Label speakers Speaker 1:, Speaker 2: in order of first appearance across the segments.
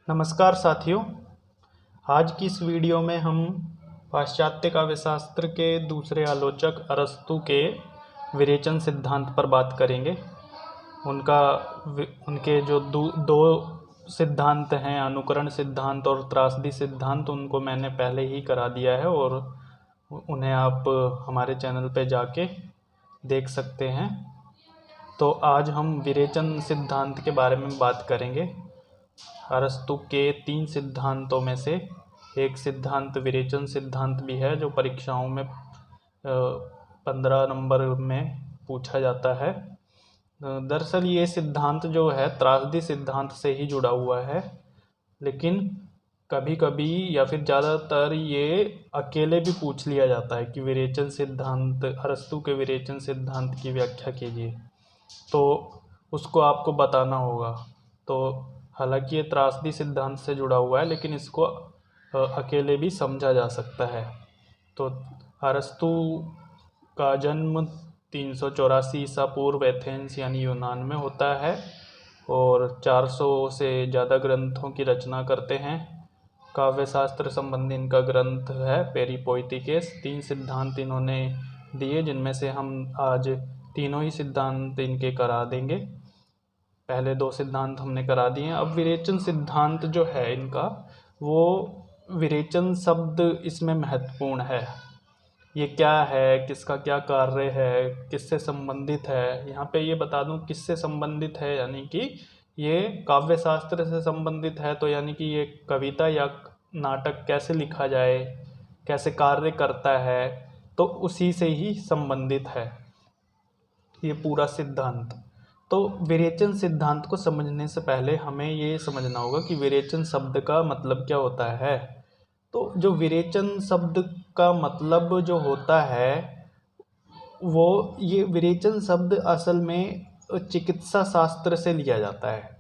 Speaker 1: नमस्कार साथियों। आज की इस वीडियो में हम पाश्चात्य काव्यशास्त्र के दूसरे आलोचक अरस्तु के विरेचन सिद्धांत पर बात करेंगे। उनके जो दो सिद्धांत हैं, अनुकरण सिद्धांत और त्रासदी सिद्धांत, उनको मैंने पहले ही करा दिया है और उन्हें आप हमारे चैनल पे जाके देख सकते हैं। तो आज हम विरेचन सिद्धांत के बारे में बात करेंगे। अरस्तु के 3 सिद्धांतों में से एक सिद्धांत विरेचन सिद्धांत भी है, जो परीक्षाओं में 15 नंबर में पूछा जाता है। दरअसल ये सिद्धांत जो है त्रासदी सिद्धांत से ही जुड़ा हुआ है, लेकिन कभी कभी या फिर ज़्यादातर ये अकेले भी पूछ लिया जाता है कि विरेचन सिद्धांत, अरस्तु के विरेचन सिद्धांत की व्याख्या कीजिए, तो उसको आपको बताना होगा। तो हालांकि ये त्रासदी सिद्धांत से जुड़ा हुआ है, लेकिन इसको अकेले भी समझा जा सकता है। तो अरस्तु का जन्म 384 ईसा पूर्व एथेंस यानी यूनान में होता है और 400 से ज़्यादा ग्रंथों की रचना करते हैं। काव्यशास्त्र संबंधी इनका ग्रंथ है पेरिपोइटिकेस। 3 सिद्धांत इन्होंने दिए, जिनमें से हम आज तीनों ही सिद्धांत इनके करा देंगे। पहले 2 सिद्धांत हमने करा दिए हैं। अब विरेचन सिद्धांत जो है इनका, वो विरेचन शब्द इसमें महत्वपूर्ण है। ये क्या है, किसका क्या कार्य है, किससे संबंधित है। यहाँ पे ये बता दूँ किससे संबंधित है, यानी कि ये काव्यशास्त्र से संबंधित है। तो यानी कि ये कविता या नाटक कैसे लिखा जाए, कैसे कार्य करता है, तो उसी से ही संबंधित है ये पूरा सिद्धांत। तो विरेचन सिद्धांत को समझने से पहले हमें ये समझना होगा कि विरेचन शब्द का मतलब क्या होता है। तो जो विरेचन शब्द का मतलब जो होता है, वो ये विरेचन शब्द असल में चिकित्सा शास्त्र से लिया जाता है।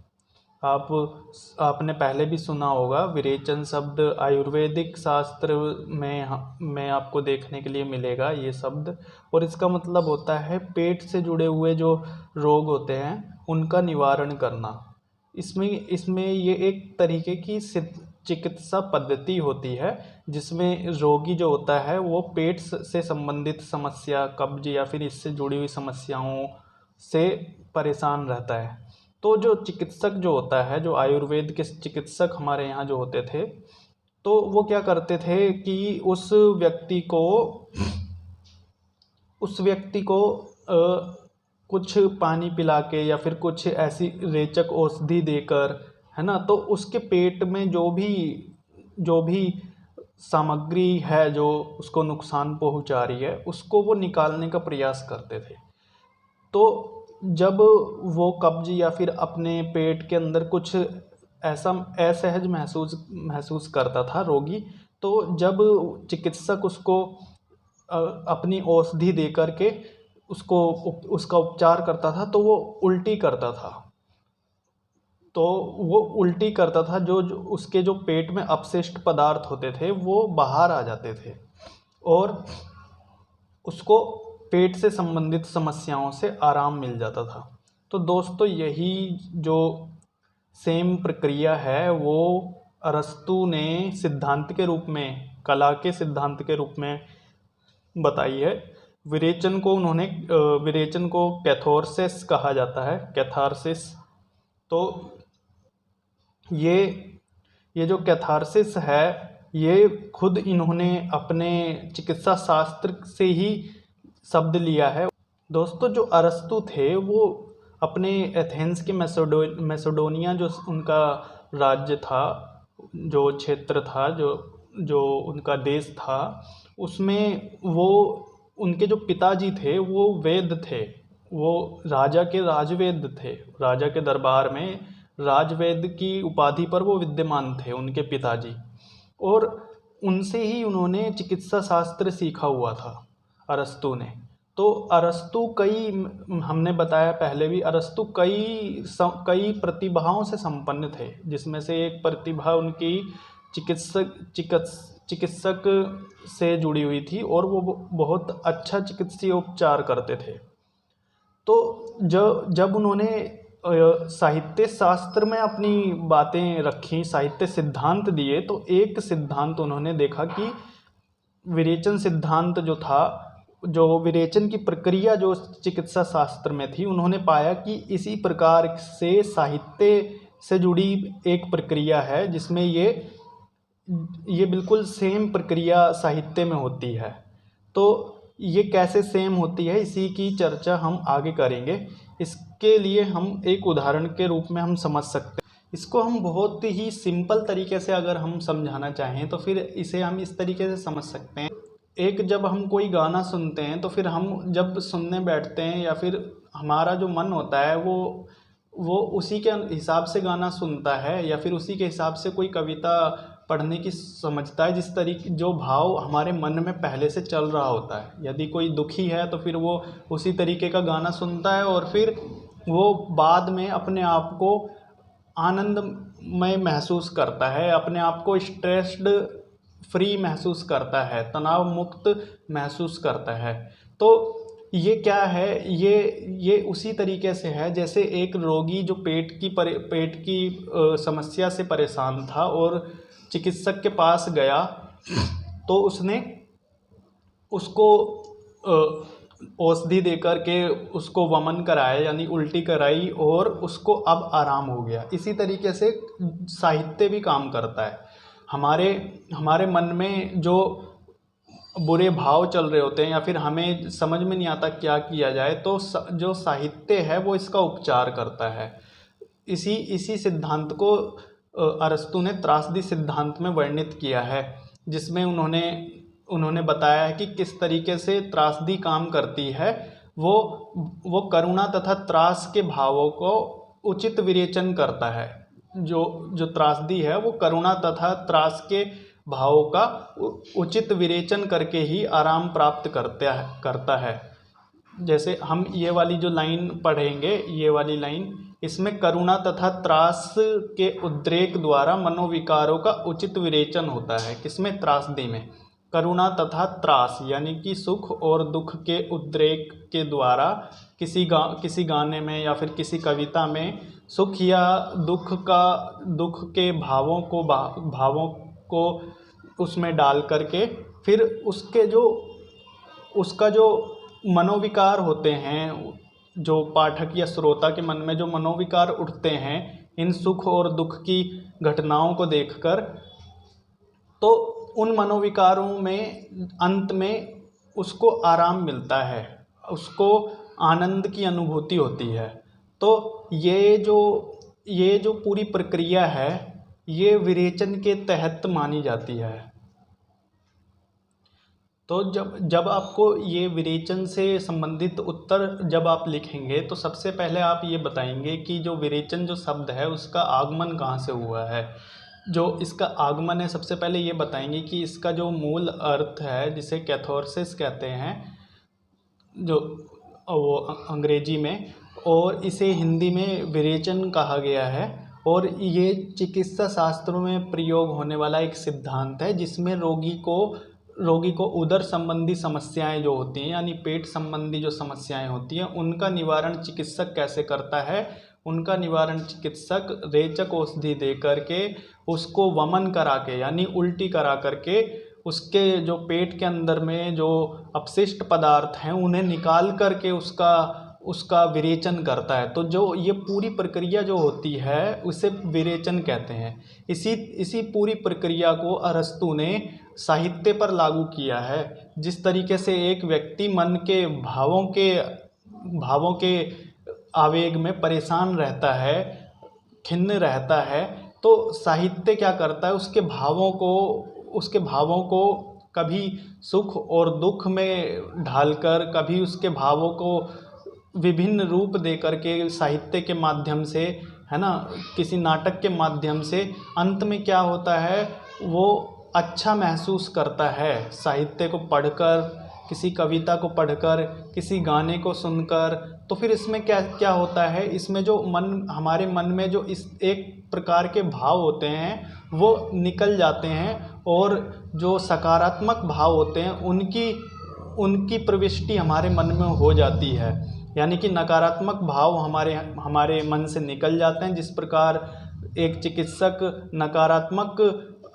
Speaker 1: आपने पहले भी सुना होगा, विरेचन शब्द आयुर्वेदिक शास्त्र में आपको देखने के लिए मिलेगा ये शब्द, और इसका मतलब होता है पेट से जुड़े हुए जो रोग होते हैं उनका निवारण करना। इसमें ये एक तरीके की चिकित्सा पद्धति होती है, जिसमें रोगी जो होता है वो पेट से संबंधित समस्या, कब्ज या फिर इससे जुड़ी हुई समस्याओं से परेशान रहता है। तो जो चिकित्सक जो होता है, जो आयुर्वेद के चिकित्सक हमारे यहाँ जो होते थे, तो वो क्या करते थे कि उस व्यक्ति को कुछ पानी पिला के या फिर कुछ ऐसी रेचक औषधि देकर, है ना, तो उसके पेट में जो भी सामग्री है जो उसको नुकसान पहुंचा रही है, उसको वो निकालने का प्रयास करते थे। तो जब वो कब्ज या फिर अपने पेट के अंदर कुछ ऐसा असहज महसूस करता था रोगी, तो जब चिकित्सक उसको अपनी औषधि दे करके उसका उपचार करता था, तो वो उल्टी करता था। जो उसके जो पेट में अपशिष्ट पदार्थ होते थे वो बाहर आ जाते थे और उसको पेट से संबंधित समस्याओं से आराम मिल जाता था। तो दोस्तों, यही जो सेम प्रक्रिया है वो अरस्तु ने सिद्धांत के रूप में, कला के सिद्धांत के रूप में बताई है। विरेचन को कैथारसिस कहा जाता है, कैथारसिस। तो ये जो कैथारसिस है, ये खुद इन्होंने अपने चिकित्सा शास्त्र से ही शब्द लिया है। दोस्तों, जो अरस्तु थे वो अपने एथेंस के मैसेडोनिया जो उनका राज्य था, जो क्षेत्र था, जो उनका देश था, उसमें उनके जो पिताजी थे वो वैद्य थे। वो राजा के राजवैद्य थे। राजा के दरबार में राजवैद्य की उपाधि पर वो विद्यमान थे उनके पिताजी, और उनसे ही उन्होंने चिकित्सा शास्त्र सीखा हुआ था अरस्तु ने। तो अरस्तु हमने बताया पहले भी, अरस्तु कई प्रतिभाओं से संपन्न थे, जिसमें से एक प्रतिभा उनकी चिकित्सक से जुड़ी हुई थी और वो बहुत अच्छा चिकित्सीय उपचार करते थे। तो जब उन्होंने साहित्य शास्त्र में अपनी बातें रखी, साहित्य सिद्धांत दिए, तो एक सिद्धांत उन्होंने देखा कि विरेचन सिद्धांत जो था, जो विरेचन की प्रक्रिया जो चिकित्सा शास्त्र में थी, उन्होंने पाया कि इसी प्रकार से साहित्य से जुड़ी एक प्रक्रिया है जिसमें ये बिल्कुल सेम प्रक्रिया साहित्य में होती है। तो ये कैसे सेम होती है, इसी की चर्चा हम आगे करेंगे। इसके लिए हम एक उदाहरण के रूप में हम समझ सकते हैं। इसको हम बहुत ही सिंपल तरीके से अगर हम समझाना चाहें तो फिर इसे हम इस तरीके से समझ सकते हैं। एक जब हम कोई गाना सुनते हैं तो फिर हम जब सुनने बैठते हैं या फिर हमारा जो मन होता है वो उसी के हिसाब से गाना सुनता है या फिर उसी के हिसाब से कोई कविता पढ़ने की समझता है, जिस तरीके जो भाव हमारे मन में पहले से चल रहा होता है। यदि कोई दुखी है तो फिर वो उसी तरीके का गाना सुनता है और फिर वो बाद में अपने आप को आनंदमय महसूस करता है, अपने आप को स्ट्रेस्ड फ्री महसूस करता है, तनाव मुक्त महसूस करता है। तो ये क्या है, ये उसी तरीके से है जैसे एक रोगी जो पेट की समस्या से परेशान था और चिकित्सक के पास गया तो उसने उसको औषधि देकर के उसको वमन कराया, यानी उल्टी कराई, और उसको अब आराम हो गया। इसी तरीके से साहित्य भी काम करता है। हमारे मन में जो बुरे भाव चल रहे होते हैं या फिर हमें समझ में नहीं आता क्या किया जाए, तो जो साहित्य है वो इसका उपचार करता है। इसी सिद्धांत को अरस्तु ने त्रासदी सिद्धांत में वर्णित किया है, जिसमें उन्होंने बताया है कि किस तरीके से त्रासदी काम करती है। वो करुणा तथा त्रास के भावों को उचित विरेचन करता है। जो त्रासदी है वो करुणा तथा त्रास के भावों का उचित विरेचन करके ही आराम प्राप्त करता है। जैसे हम ये वाली जो लाइन पढ़ेंगे, ये वाली लाइन, इसमें करुणा तथा त्रास के उद्रेक द्वारा मनोविकारों का उचित विरेचन होता है। किसमें? त्रासदी में। करुणा तथा त्रास यानी कि सुख और दुख के उद्रेक के द्वारा किसी गाने में या फिर किसी कविता में सुख या दुख के भावों को उसमें डाल करके फिर उसका जो मनोविकार होते हैं, जो पाठक या श्रोता के मन में जो मनोविकार उठते हैं इन सुख और दुख की घटनाओं को देखकर, तो उन मनोविकारों में अंत में उसको आराम मिलता है, उसको आनंद की अनुभूति होती है। तो ये जो पूरी प्रक्रिया है ये विरेचन के तहत मानी जाती है। तो जब आपको ये विरेचन से संबंधित उत्तर जब आप लिखेंगे तो सबसे पहले आप ये बताएंगे कि जो विरेचन जो शब्द है उसका आगमन कहाँ से हुआ है। जो इसका आगमन है, सबसे पहले ये बताएंगे कि इसका जो मूल अर्थ है जिसे कैथोरसिस कहते हैं, जो वो अंग्रेजी में, और इसे हिंदी में विरेचन कहा गया है। और ये चिकित्सा शास्त्रों में प्रयोग होने वाला एक सिद्धांत है जिसमें रोगी को उदर संबंधी समस्याएं जो होती हैं, यानी पेट संबंधी जो समस्याएं होती हैं, उनका निवारण चिकित्सक कैसे करता है। उनका निवारण चिकित्सक रेचक औषधि दे करके उसको वमन करा के, यानी उल्टी करा करके, उसके जो पेट के अंदर में जो अपशिष्ट पदार्थ हैं उन्हें निकाल करके उसका विरेचन करता है। तो जो ये पूरी प्रक्रिया जो होती है उसे विरेचन कहते हैं। इसी पूरी प्रक्रिया को अरस्तु ने साहित्य पर लागू किया है। जिस तरीके से एक व्यक्ति मन के भावों के आवेग में परेशान रहता है, खिन्न रहता है, तो साहित्य क्या करता है, उसके भावों को कभी सुख और दुख में ढालकर, कभी उसके भावों को विभिन्न रूप दे करके साहित्य के माध्यम से, है ना, किसी नाटक के माध्यम से अंत में क्या होता है, वो अच्छा महसूस करता है साहित्य को पढ़कर, किसी कविता को पढ़कर, किसी गाने को सुनकर। तो फिर इसमें क्या होता है, इसमें जो हमारे मन में जो इस एक प्रकार के भाव होते हैं वो निकल जाते हैं, और जो सकारात्मक भाव होते हैं उनकी प्रविष्टि हमारे मन में हो जाती है। यानी कि नकारात्मक भाव हमारे मन से निकल जाते हैं। जिस प्रकार एक चिकित्सक नकारात्मक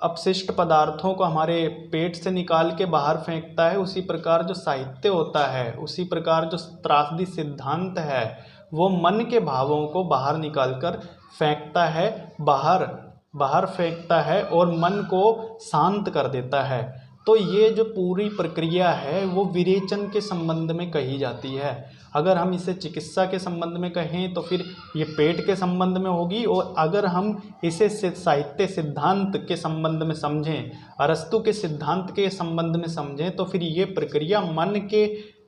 Speaker 1: अपशिष्ट पदार्थों को हमारे पेट से निकाल के बाहर फेंकता है, उसी प्रकार जो साहित्य होता है, उसी प्रकार जो त्रासदी सिद्धांत है, वो मन के भावों को बाहर निकालकर फेंकता है, बाहर फेंकता है और मन को शांत कर देता है। तो ये जो पूरी प्रक्रिया है वो विरेचन के संबंध में कही जाती है। अगर हम इसे चिकित्सा के संबंध में कहें तो फिर ये पेट के संबंध में होगी, और अगर हम इसे साहित्य सिद्धांत के संबंध में समझें, अरस्तु के सिद्धांत के संबंध में समझें, तो फिर ये प्रक्रिया मन के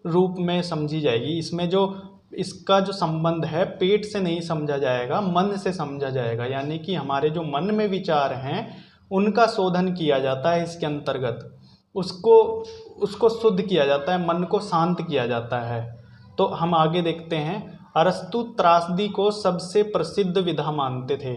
Speaker 1: रूप में समझी जाएगी। इसमें जो इसका जो संबंध है पेट से नहीं समझा जाएगा, मन से समझा जाएगा। यानी कि हमारे जो मन में विचार हैं उनका शोधन किया जाता है इसके अंतर्गत, उसको शुद्ध किया जाता है, मन को शांत किया जाता है। तो हम आगे देखते हैं। अरस्तु त्रासदी को सबसे प्रसिद्ध विधा मानते थे।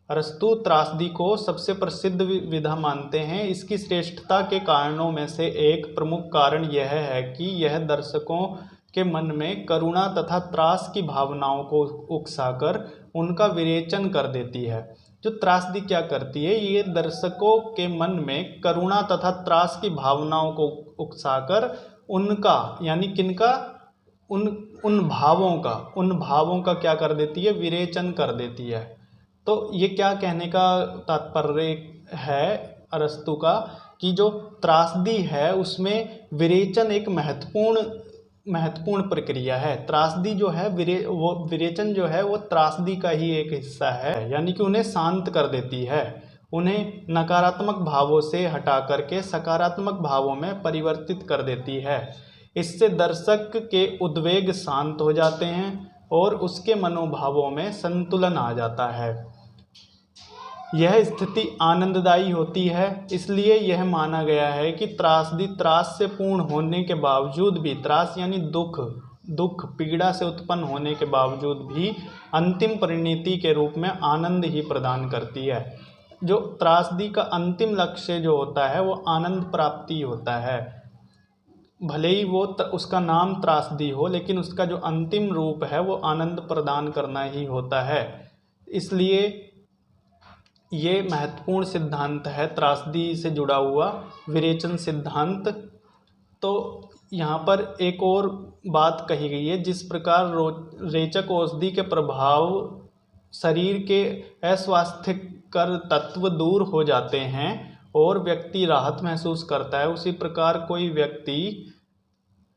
Speaker 1: अरस्तु त्रासदी को सबसे प्रसिद्ध विधा मानते हैं। इसकी श्रेष्ठता के कारणों में से एक प्रमुख कारण यह है कि यह दर्शकों के मन में करुणा तथा त्रास की भावनाओं को उकसाकर उनका विरेचन कर देती है। जो त्रासदी क्या करती है, ये दर्शकों के मन में करुणा तथा त्रास की भावनाओं को उकसाकर उनका, यानी किनका, उन भावों का क्या कर देती है, विरेचन कर देती है। तो ये क्या कहने का तात्पर्य है अरस्तु का, कि जो त्रासदी है उसमें विरेचन एक महत्वपूर्ण प्रक्रिया है। त्रासदी जो है वो विरेचन जो है वो त्रासदी का ही एक हिस्सा है, यानी कि उन्हें शांत कर देती है, उन्हें नकारात्मक भावों से हटा करके सकारात्मक भावों में परिवर्तित कर देती है। इससे दर्शक के उद्वेग शांत हो जाते हैं और उसके मनोभावों में संतुलन आ जाता है। यह स्थिति आनंददायी होती है। इसलिए यह माना गया है कि त्रासदी त्रास से पूर्ण होने के बावजूद भी, त्रास यानी दुख पीड़ा से उत्पन्न होने के बावजूद भी अंतिम परिणति के रूप में आनंद ही प्रदान करती है। जो त्रासदी का अंतिम लक्ष्य जो होता है वो आनंद प्राप्ति होता है। भले ही वो उसका नाम त्रासदी हो, लेकिन उसका जो अंतिम रूप है वो आनंद प्रदान करना ही होता है। इसलिए ये महत्वपूर्ण सिद्धांत है त्रासदी से जुड़ा हुआ विरेचन सिद्धांत। तो यहाँ पर एक और बात कही गई है, जिस प्रकार रेचक औषधि के प्रभाव शरीर के अस्वास्थ्यकर तत्व दूर हो जाते हैं और व्यक्ति राहत महसूस करता है, उसी प्रकार कोई व्यक्ति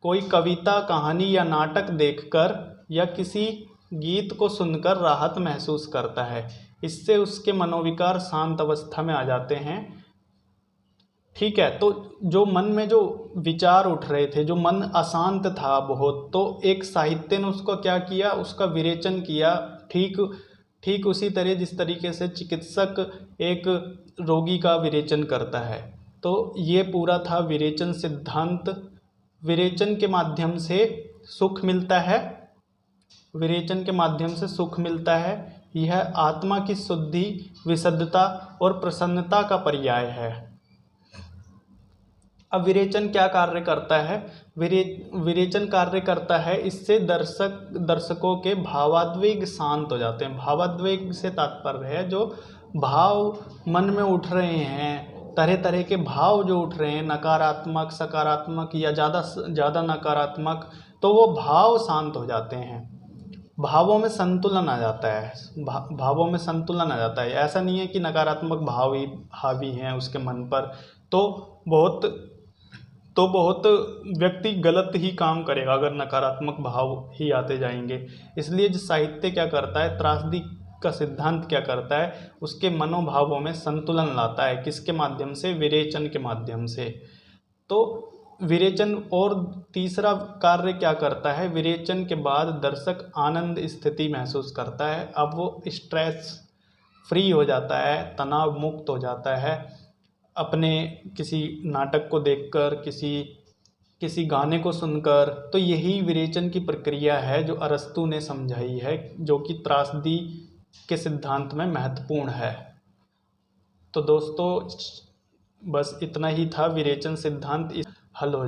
Speaker 1: कोई कविता, कहानी या नाटक देखकर या किसी गीत को सुनकर राहत महसूस करता है। इससे उसके मनोविकार शांत अवस्था में आ जाते हैं। ठीक है, तो जो मन में जो विचार उठ रहे थे, जो मन अशांत था बहुत, तो एक साहित्य ने उसको क्या किया, उसका विरेचन किया। ठीक उसी तरह जिस तरीके से चिकित्सक एक रोगी का विरेचन करता है। तो ये पूरा था विरेचन सिद्धांत। विरेचन के माध्यम से सुख मिलता है, विरेचन के माध्यम से सुख मिलता है। यह आत्मा की शुद्धि, विशुद्धता और प्रसन्नता का पर्याय है। अब विरेचन क्या कार्य करता है? विरेचन कार्य करता है, इससे दर्शकों के भावाद्वेग शांत हो जाते हैं। भावाद्वेग से तात्पर्य है जो भाव मन में उठ रहे हैं, तरह तरह के भाव जो उठ रहे हैं, नकारात्मक, सकारात्मक या ज़्यादा नकारात्मक, तो वो भाव शांत हो जाते हैं। भावों में संतुलन आ जाता है। भावों में संतुलन आ जाता है। ऐसा नहीं है कि नकारात्मक भाव ही हावी हैं उसके मन पर, तो बहुत व्यक्ति गलत ही काम करेगा अगर नकारात्मक भाव ही आते जाएंगे। इसलिए जो साहित्य क्या करता है, त्रासदी का सिद्धांत क्या करता है, उसके मनोभावों में संतुलन लाता है। किसके माध्यम से? विरेचन के माध्यम से। तो विरेचन और तीसरा कार्य क्या करता है, विरेचन के बाद दर्शक आनंद स्थिति महसूस करता है। अब वो स्ट्रेस फ्री हो जाता है, तनाव मुक्त हो जाता है। अपने किसी नाटक को देखकर, किसी गाने को सुनकर। तो यही विरेचन की प्रक्रिया है जो अरस्तु ने समझाई है, जो कि त्रासदी के सिद्धांत में महत्वपूर्ण है। तो दोस्तों बस इतना ही था, विरेचन सिद्धांत हल हो